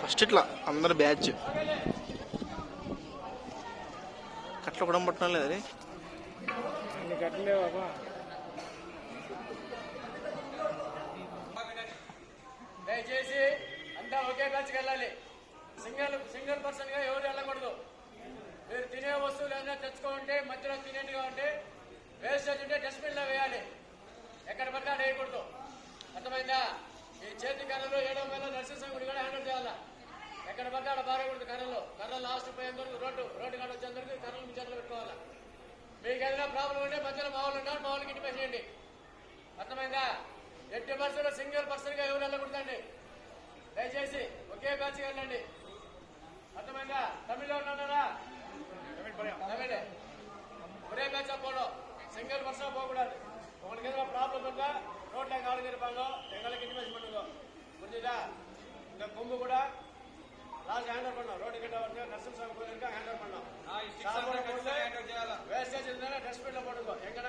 First ఇట్లా అందరు batch కట్ల కూడా పట్టడం లేదు అది దయచేసి అంతా ఒకే బ్యాచ్కి వెళ్ళాలి. సింగిల్ పర్సన్ గా ఎవరు వెళ్ళకూడదు. మీరు తినే వస్తువులు ఏదైనా తెచ్చుకుంటే మధ్యలో తినేట్టుగా ఉంటే వేస్టేజ్ ఉంటే డస్ట్బిన్ లో వేయాలి. ఎక్కడ పడితే అక్కడ వేయకూడదు. అర్థమైందా? ఈ చేతి కర్రలు 7వ మైల్లో నరసింహస్వామి గుడి కూడా హ్యాండిల్ చేయాలా. ఎక్కడ పడితే అక్కడ బారకూడదు. కర్రలు లాస్ట్ పోయేందుకు రోడ్డు కాడ వచ్చేందుకు కర్రలు మీ చేతిలో పెట్టుకోవాలా. మీకు ఏదైనా ప్రాబ్లం ఉంటే మధ్యలో మామూలు ఉన్నారు, మామూలుకి ఇంటి పై చేయండి. అర్థమైందా? ఎట్టి పర్సన్ సింగిల్ పర్సన్ గా ఎవరు వెళ్ళకూడదండి. దయచేసి ఒకే బ్యాచ్ వెళ్ళండి. అర్థమైందా? తమిళ్లో ఉన్నారా? తమిళే ఒరే బ్యాచ్ పోవడం. సింగిల్ పర్సన్ పోకూడదు. உங்களுக்கு ஏதாவது ப்ராப்ளம் இருந்தா ரோட்ல காலங்க இருப்பாங்க, எங்களுக்கு இன்டிமேஷன் பண்ணுங்க. புரிஞ்சுதா? இந்த கொம்பு கூட லாஸ்ட் ஹேண்டல் பண்ணோம். ரோடு கிட்ட வந்து நரசிம்மசாமி கோயிலுக்கு ஹேண்டல் பண்ணோம். வேஸ்டேஜ் இருந்தாலும் டஸ்ட்பின்ல போடுங்க. எங்க